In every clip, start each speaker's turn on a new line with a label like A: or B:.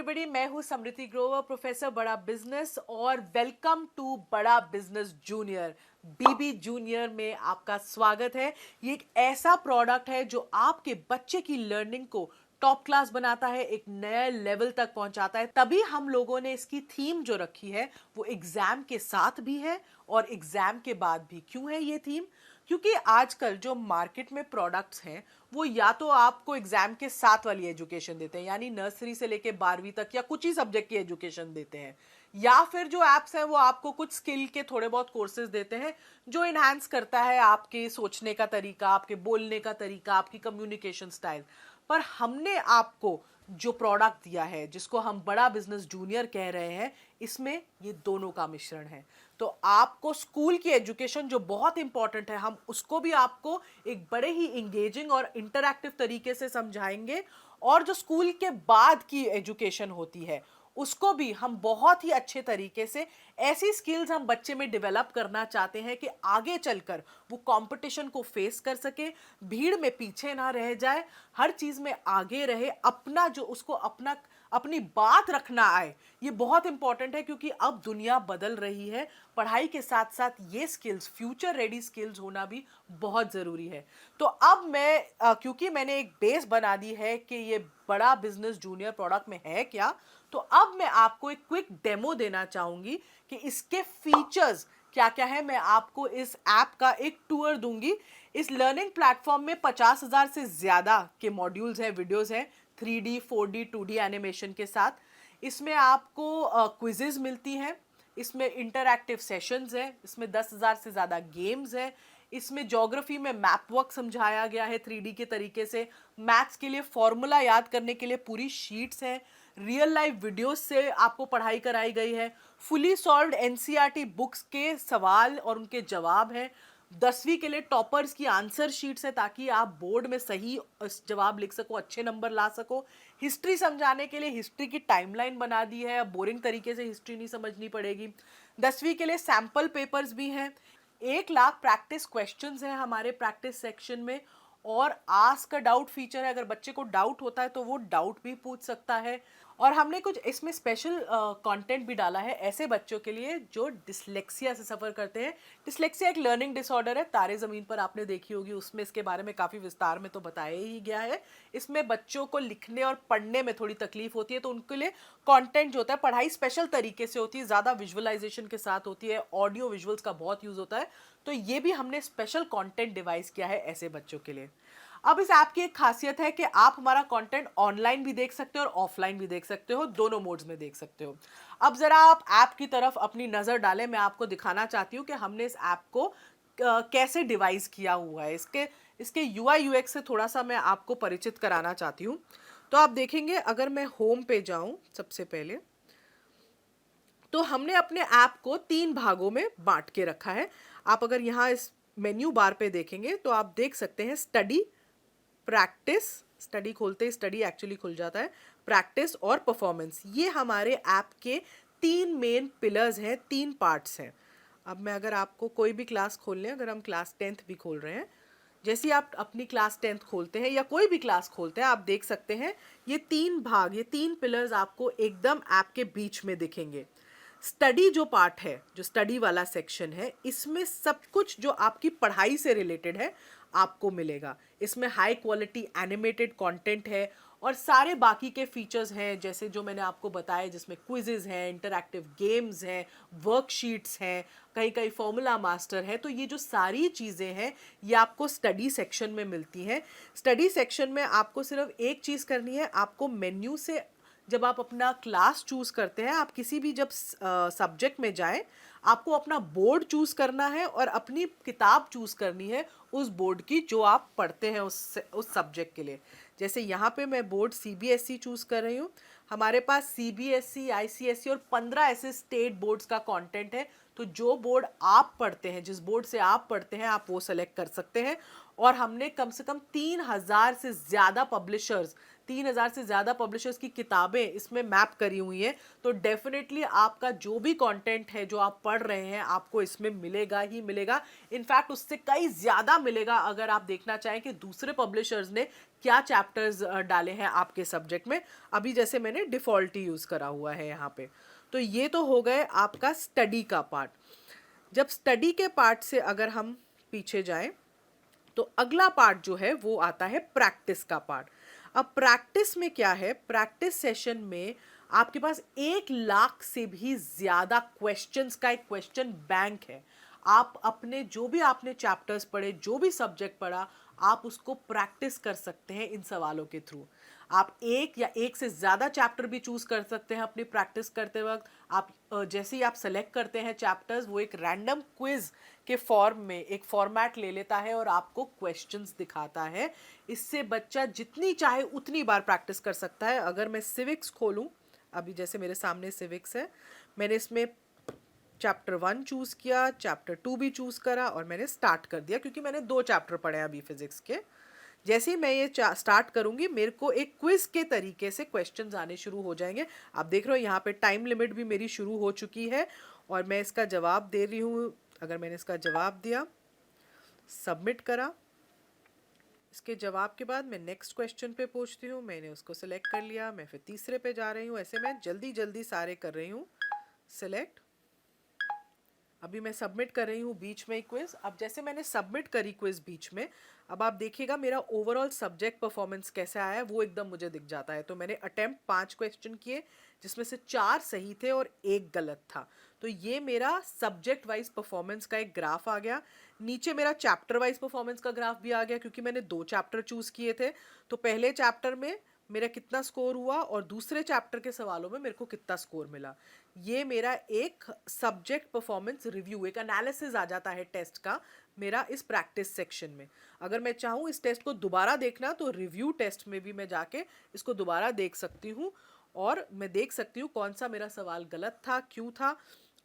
A: Everybody, मैं हूं समृति Grover, professor बड़ा बिजनेस, और वेलकम टू बड़ा बिजनेस जूनियर। बीबी जूनियर में आपका स्वागत है। ये एक ऐसा प्रोडक्ट है जो आपके बच्चे की लर्निंग को टॉप क्लास बनाता है, एक नए लेवल तक पहुंचाता है। तभी हम लोगों ने इसकी थीम जो रखी है वो एग्जाम के साथ भी है और एग्जाम के बाद भी। क्यों है ये थीम? क्योंकि आजकल जो मार्केट में प्रोडक्ट्स हैं वो या तो आपको एग्जाम के साथ वाली एजुकेशन देते हैं, यानी नर्सरी से लेके 12वीं तक या कुछ ही सब्जेक्ट की एजुकेशन देते हैं, या फिर जो एप्स हैं वो आपको कुछ स्किल के थोड़े बहुत कोर्सेज देते हैं जो इनहांस करता है आपके सोचने का तरीका, आपके बोलने का तरीका, आपकी कम्युनिकेशन स्टाइल। पर हमने आपको जो प्रोडक्ट दिया है, जिसको हम बड़ा बिजनेस जूनियर कह रहे हैं, इसमें ये दोनों का मिश्रण है। तो आपको स्कूल की एजुकेशन जो बहुत इंपॉर्टेंट है, हम उसको भी आपको एक बड़े ही इंगेजिंग और इंटरैक्टिव तरीके से समझाएंगे, और जो स्कूल के बाद की एजुकेशन होती है उसको भी हम बहुत ही अच्छे तरीके से, ऐसी स्किल्स हम बच्चे में डेवलप करना चाहते हैं कि आगे चलकर वो कंपटीशन को फेस कर सके, भीड़ में पीछे ना रह जाए, हर चीज में आगे रहे, अपना जो उसको अपनी बात रखना आए। ये बहुत इंपॉर्टेंट है क्योंकि अब दुनिया बदल रही है। पढ़ाई के साथ साथ ये स्किल्स, फ्यूचर रेडी स्किल्स होना भी बहुत जरूरी है। तो अब क्योंकि मैंने एक बेस बना दी है कि ये बड़ा बिजनेस जूनियर प्रोडक्ट में है क्या, तो अब मैं आपको एक क्विक डेमो देना चाहूंगी कि इसके फीचर्स क्या क्या है। मैं आपको इस ऐप का एक टूर दूंगी। इस लर्निंग प्लेटफॉर्म में 50,000 से ज्यादा के मॉड्यूल्स हैं, वीडियोस हैं, 3D 4D 2D एनिमेशन के साथ। इसमें आपको क्विजेज मिलती हैं, इसमें इंटरैक्टिव सेशंस हैं, इसमें 10,000 से ज़्यादा गेम्स हैं, इसमें ज्योग्राफी में मैप वर्क समझाया गया है 3D के तरीके से, मैथ्स के लिए फॉर्मूला याद करने के लिए पूरी शीट्स हैं, रियल लाइफ वीडियोस से आपको पढ़ाई कराई गई है, फुली सॉल्व्ड एनसीईआरटी बुक्स के सवाल और उनके जवाब हैं, 10वीं के लिए टॉपर्स की आंसर शीट्स है ताकि आप बोर्ड में सही जवाब लिख सको, अच्छे नंबर ला सको। हिस्ट्री समझाने के लिए हिस्ट्री की टाइमलाइन बना दी है, अब बोरिंग तरीके से हिस्ट्री नहीं समझनी पड़ेगी। 10वीं के लिए सैंपल पेपर्स भी हैं, 1 लाख प्रैक्टिस क्वेश्चंस हैं हमारे प्रैक्टिस सेक्शन में, और आस्क अ डाउट फीचर है। अगर बच्चे को डाउट होता है तो वो डाउट भी पूछ सकता है। और हमने कुछ इसमें स्पेशल कंटेंट भी डाला है ऐसे बच्चों के लिए जो डिसलेक्सिया से सफ़र करते हैं। डिसलेक्सिया एक लर्निंग डिसऑर्डर है, तारे ज़मीन पर आपने देखी होगी, उसमें इसके बारे में काफ़ी विस्तार में तो बताया ही गया है। इसमें बच्चों को लिखने और पढ़ने में थोड़ी तकलीफ होती है, तो उनके लिए कंटेंट जो होता है, पढ़ाई स्पेशल तरीके से होती है, ज़्यादा विजुअलाइजेशन के साथ होती है, ऑडियो विजुअल्स का बहुत यूज़ होता है। तो ये भी हमने स्पेशल कंटेंट डिवाइस किया है ऐसे बच्चों के लिए। अब इस ऐप की एक खासियत है कि आप हमारा कंटेंट ऑनलाइन भी देख सकते हो और ऑफलाइन भी देख सकते हो, दोनों मोड्स में देख सकते हो। अब जरा आप ऐप की तरफ अपनी नज़र डालें। मैं आपको दिखाना चाहती हूँ कि हमने इस ऐप को कैसे डिवाइस किया हुआ है। इसके यूआई यूएक्स से थोड़ा सा मैं आपको परिचित कराना चाहती हूँ। तो आप देखेंगे, अगर मैं होम पे जाऊँ सबसे पहले, तो हमने अपने ऐप को 3 भागों में बांट के रखा है। आप अगर यहाँ इस मेन्यू बार पे देखेंगे तो आप देख सकते हैं स्टडी, प्रैक्टिस, स्टडी खोलते ही स्टडी एक्चुअली खुल जाता है, प्रैक्टिस और परफॉर्मेंस। ये हमारे ऐप के 3 मेन पिलर्स हैं, 3 पार्ट्स हैं। अब मैं अगर आपको कोई भी क्लास खोल लें, अगर हम क्लास 10th भी खोल रहे हैं, जैसे आप अपनी क्लास 10th खोलते हैं या कोई भी क्लास खोलते हैं, आप देख सकते हैं ये 3 भाग, ये 3 पिलर्स आपको एकदम ऐप के बीच में दिखेंगे। स्टडी जो पार्ट है, जो स्टडी वाला सेक्शन है, इसमें सब कुछ जो आपकी पढ़ाई से रिलेटेड है आपको मिलेगा। इसमें हाई क्वालिटी एनिमेटेड कंटेंट है और सारे बाकी के फीचर्स हैं, जैसे जो मैंने आपको बताया, जिसमें क्विजेज हैं, इंटरैक्टिव गेम्स हैं, वर्कशीट्स हैं, कहीं कहीं फॉर्मूला मास्टर है। तो ये जो सारी चीज़ें हैं ये आपको स्टडी सेक्शन में मिलती हैं। स्टडी सेक्शन में आपको सिर्फ एक चीज़ करनी है, आपको मेन्यू से जब आप अपना क्लास चूज़ करते हैं, आप किसी भी जब सब्जेक्ट में जाएं, आपको अपना बोर्ड चूज़ करना है और अपनी किताब चूज़ करनी है उस बोर्ड की जो आप पढ़ते हैं उस सब्जेक्ट के लिए। जैसे यहाँ पे मैं बोर्ड सीबीएसई चूज़ कर रही हूँ। हमारे पास सीबीएसई, आईसीएसई और 15 ऐसे स्टेट बोर्ड्स का कंटेंट है। तो जो बोर्ड आप पढ़ते हैं, जिस बोर्ड से आप पढ़ते हैं, आप वो सेलेक्ट कर सकते हैं। और हमने कम से कम 3,000 से ज़्यादा पब्लिशर्स 3000 से ज़्यादा पब्लिशर्स की किताबें इसमें मैप करी हुई हैं, तो डेफिनेटली आपका जो भी कंटेंट है जो आप पढ़ रहे हैं आपको इसमें मिलेगा ही मिलेगा। इनफैक्ट उससे कई ज़्यादा मिलेगा अगर आप देखना चाहें कि दूसरे पब्लिशर्स ने क्या चैप्टर्स डाले हैं आपके सब्जेक्ट में। अभी जैसे मैंने डिफ़ॉल्ट ही यूज़ करा हुआ है यहाँ पे। तो ये तो हो गए आपका स्टडी का पार्ट। जब स्टडी के पार्ट से अगर हम पीछे जाएं तो अगला पार्ट जो है वो आता है प्रैक्टिस का पार्ट। अब प्रैक्टिस में क्या है, प्रैक्टिस सेशन में आपके पास 1 लाख से भी ज्यादा क्वेश्चंस का एक क्वेश्चन बैंक है। आप अपने जो भी आपने चैप्टर्स पढ़े, जो भी सब्जेक्ट पढ़ा, आप उसको प्रैक्टिस कर सकते हैं इन सवालों के थ्रू। आप एक या एक से ज़्यादा चैप्टर भी चूज़ कर सकते हैं अपनी प्रैक्टिस करते वक्त। आप जैसे ही आप सेलेक्ट करते हैं चैप्टर्स, वो एक रैंडम क्विज के फॉर्म में एक फॉर्मेट ले लेता है और आपको क्वेश्चंस दिखाता है। इससे बच्चा जितनी चाहे उतनी बार प्रैक्टिस कर सकता है। अगर मैं सिविक्स खोलूँ, अभी जैसे मेरे सामने सिविक्स है, मैंने इसमें चैप्टर 1 चूज़ किया, चैप्टर 2 भी चूज़ करा और मैंने स्टार्ट कर दिया क्योंकि मैंने 2 चैप्टर पढ़े हैं अभी फिजिक्स के। जैसे ही मैं ये स्टार्ट करूंगी मेरे को एक क्विज के तरीके से क्वेश्चंस आने शुरू हो जाएंगे। आप देख रहे हो यहाँ पे टाइम लिमिट भी मेरी शुरू हो चुकी है और मैं इसका जवाब दे रही हूँ। अगर मैंने इसका जवाब दिया, सबमिट करा, इसके जवाब के बाद मैं नेक्स्ट क्वेश्चन पे पहुँचती हूँ। मैंने उसको सिलेक्ट कर लिया, मैं फिर तीसरे पे जा रही हूँ। ऐसे मैं जल्दी जल्दी सारे कर रही हूँ सिलेक्ट। अभी मैं सबमिट कर रही हूँ बीच में ही क्विज। अब जैसे मैंने सबमिट करी क्विज बीच में, अब आप देखिएगा मेरा ओवरऑल सब्जेक्ट परफॉर्मेंस कैसे आया है वो एकदम मुझे दिख जाता है। तो मैंने अटेम्प्ट 5 क्वेश्चन किए जिसमें से 4 सही थे और 1 गलत था। तो ये मेरा सब्जेक्ट वाइज परफॉर्मेंस का एक ग्राफ आ गया। नीचे मेरा चैप्टर वाइज परफॉर्मेंस का ग्राफ भी आ गया क्योंकि मैंने 2 चैप्टर चूज किए थे। तो पहले चैप्टर में मेरा कितना स्कोर हुआ और दूसरे चैप्टर के सवालों में मेरे को कितना स्कोर मिला। ये मेरा एक सब्जेक्ट परफॉर्मेंस रिव्यू, एक एनालिसिस आ जाता है टेस्ट का मेरा इस प्रैक्टिस सेक्शन में। अगर मैं चाहूँ इस टेस्ट को दोबारा देखना तो रिव्यू टेस्ट में भी मैं जाके इसको दोबारा देख सकती हूँ और मैं देख सकती हूँ कौन सा मेरा सवाल गलत था, क्यों था,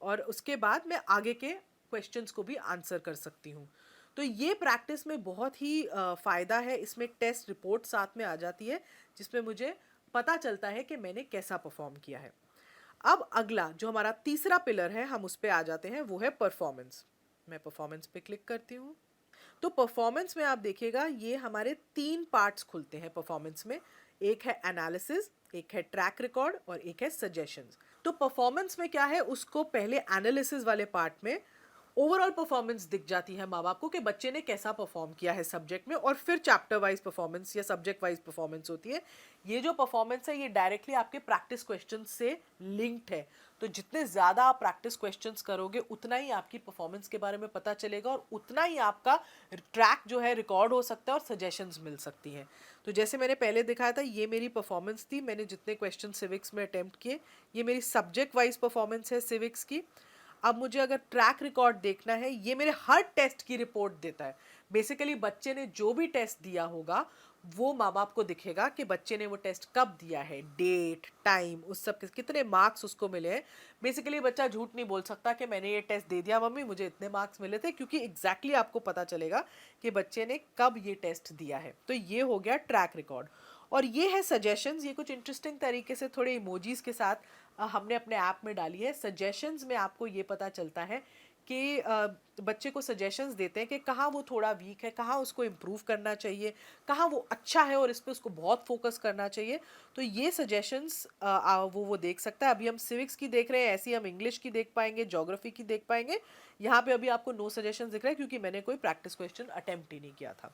A: और उसके बाद मैं आगे के क्वेश्चंस को भी आंसर कर सकती हूँ। तो ये प्रैक्टिस में बहुत ही फ़ायदा है। इसमें टेस्ट रिपोर्ट साथ में आ जाती है जिसमें मुझे पता चलता है कि मैंने कैसा परफॉर्म किया है। अब अगला जो हमारा तीसरा पिलर है हम उस पे आ जाते हैं, वो है परफॉर्मेंस। मैं परफॉर्मेंस पे क्लिक करती हूँ। तो परफॉर्मेंस में आप देखिएगा ये हमारे 3 पार्ट्स खुलते हैं परफॉर्मेंस में। एक है एनालिसिस, एक है ट्रैक रिकॉर्ड और एक है सजेशंस। तो परफॉर्मेंस में क्या है, उसको पहले एनालिसिस वाले पार्ट में ओवरऑल परफॉर्मेंस दिख जाती है माँ बाप को कि बच्चे ने कैसा परफॉर्म किया है सब्जेक्ट में, और फिर चैप्टर वाइज परफॉर्मेंस या सब्जेक्ट वाइज परफॉर्मेंस होती है। ये जो परफॉर्मेंस है ये डायरेक्टली आपके प्रैक्टिस क्वेश्चन से लिंक्ड है। तो जितने ज़्यादा आप प्रैक्टिस क्वेश्चंस करोगे उतना ही आपकी परफॉर्मेंस के बारे में पता चलेगा और उतना ही आपका ट्रैक जो है रिकॉर्ड हो सकता है और सजेशंस मिल सकती हैं। तो जैसे मैंने पहले दिखाया था ये मेरी परफॉर्मेंस थी, मैंने जितने क्वेश्चन सिविक्स में अटेम्प्ट किए, ये मेरी सब्जेक्ट वाइज परफॉर्मेंस है सिविक्स की। अब मुझे अगर ट्रैक रिकॉर्ड देखना है, ये मेरे हर टेस्ट की रिपोर्ट देता है। बेसिकली बच्चे ने जो भी टेस्ट दिया होगा वो माँ बाप को दिखेगा कि बच्चे ने वो टेस्ट कब दिया है, डेट, टाइम, उस सब के कितने मार्क्स उसको मिले हैं। बेसिकली बच्चा झूठ नहीं बोल सकता कि मैंने ये टेस्ट दे दिया मम्मी मुझे इतने मार्क्स मिले थे, क्योंकि एग्जैक्टली आपको पता चलेगा कि बच्चे ने कब ये टेस्ट दिया है। तो ये हो गया ट्रैक रिकॉर्ड। और ये है सजेशंस। ये कुछ इंटरेस्टिंग तरीके से थोड़े इमोजीज के साथ हमने अपने ऐप में डाली है। सजेशंस में आपको ये पता चलता है कि बच्चे को सजेशंस देते हैं कि कहाँ वो थोड़ा वीक है, कहाँ उसको इम्प्रूव करना चाहिए, कहाँ वो अच्छा है और इस पर उसको बहुत फोकस करना चाहिए। तो ये सजेशंस वो देख सकता है। अभी हम सिविक्स की देख रहे हैं, ऐसी हम इंग्लिश की देख पाएंगे, ज्योग्राफी की देख पाएंगे। यहाँ पे अभी आपको नो सजेशंस दिख रहा है क्योंकि मैंने कोई प्रैक्टिस क्वेश्चन अटेम्प्ट ही नहीं किया था।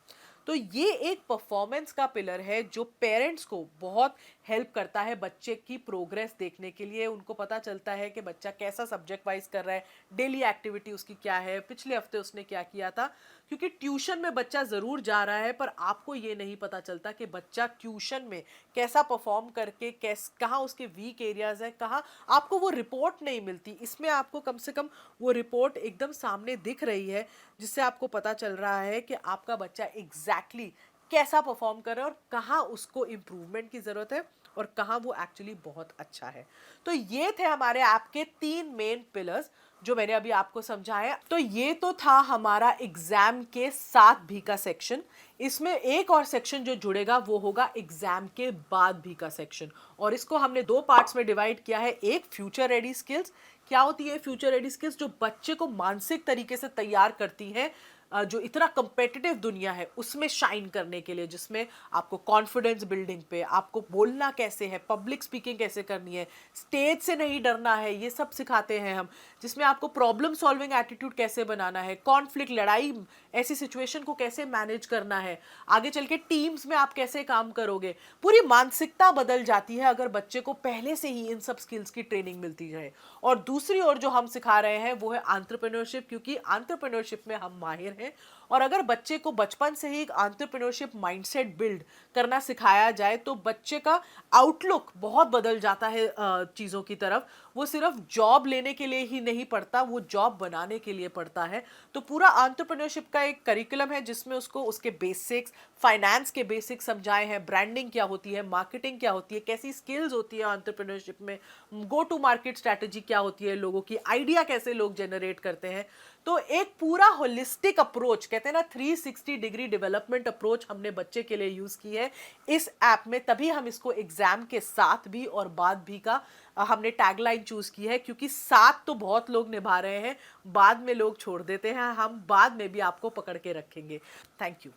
A: तो ये एक परफॉर्मेंस का पिलर है जो पेरेंट्स को बहुत हेल्प करता है बच्चे की प्रोग्रेस देखने के लिए। उनको पता चलता है कि बच्चा कैसा सब्जेक्ट वाइज कर रहा है, डेली एक्टिविटी उसकी क्या है, पिछले हफ्ते उसने क्या किया था। क्योंकि ट्यूशन में बच्चा ज़रूर जा रहा है पर आपको ये नहीं पता चलता कि बच्चा ट्यूशन में कैसा परफॉर्म करके कहाँ उसके वीक एरियाज हैं, कहाँ आपको वो रिपोर्ट नहीं मिलती। इसमें आपको कम से कम वो रिपोर्ट एकदम सामने दिख रही है जिससे आपको पता चल रहा है कि आपका बच्चा एग्जैक्टली कैसा परफॉर्म कर रहा है और कहाँ उसको इम्प्रूवमेंट की ज़रूरत है और कहाँ वो एक्चुअली बहुत अच्छा है। तो ये थे हमारे ऐप के 3 मेन पिलर्स जो मैंने अभी आपको समझाया। तो ये तो था हमारा एग्जाम के साथ भी का सेक्शन। इसमें एक और सेक्शन जो जुड़ेगा वो होगा एग्जाम के बाद भी का सेक्शन, और इसको हमने 2 पार्ट्स में डिवाइड किया है। एक फ्यूचर रेडी स्किल्स, क्या होती है फ्यूचर रेडी स्किल्स, जो बच्चे को मानसिक तरीके से तैयार करती है जो इतना कंपेटिटिव दुनिया है उसमें शाइन करने के लिए, जिसमें आपको कॉन्फिडेंस बिल्डिंग पे, आपको बोलना कैसे है, पब्लिक स्पीकिंग कैसे करनी है, स्टेज से नहीं डरना है, ये सब सिखाते हैं हम। जिसमें आपको प्रॉब्लम सॉल्विंग एटीट्यूड कैसे बनाना है, कॉन्फ्लिक्ट, लड़ाई, ऐसी सिचुएशन को कैसे मैनेज करना है, आगे चल के टीम्स में आप कैसे काम करोगे। पूरी मानसिकता बदल जाती है अगर बच्चे को पहले से ही इन सब स्किल्स की ट्रेनिंग मिलती जाए। और दूसरी ओर जो हम सिखा रहे हैं वो है एंटरप्रेन्योरशिप, क्योंकि एंटरप्रेन्योरशिप में हम माहिर हैं। और अगर बच्चे को बचपन से ही एक एंटरप्रेन्योरशिप माइंडसेट बिल्ड करना सिखाया जाए तो बच्चे का आउटलुक बहुत बदल जाता है चीज़ों की तरफ। वो सिर्फ जॉब लेने के लिए ही नहीं पढ़ता, वो जॉब बनाने के लिए पढ़ता है। तो पूरा एंटरप्रेन्योरशिप का एक करिकुलम है जिसमें उसको उसके बेसिक्स, फाइनेंस के बेसिक्स समझाए हैं, ब्रांडिंग क्या होती है, मार्केटिंग क्या होती है, कैसी स्किल्स होती है एंटरप्रेन्योरशिप में, गो टू मार्केट स्ट्रैटेजी क्या होती है, लोगों की आइडिया कैसे लोग जनरेट करते हैं। तो एक पूरा होलिस्टिक अप्रोच, कहते हैं ना 360 डिग्री डेवलपमेंट अप्रोच, हमने बच्चे के लिए यूज की है इस ऐप में। तभी हम इसको एग्जाम के साथ भी और बाद भी का हमने टैगलाइन चूज की है, क्योंकि साथ तो बहुत लोग निभा रहे हैं, बाद में लोग छोड़ देते हैं, हम बाद में भी आपको पकड़ के रखेंगे। Thank you.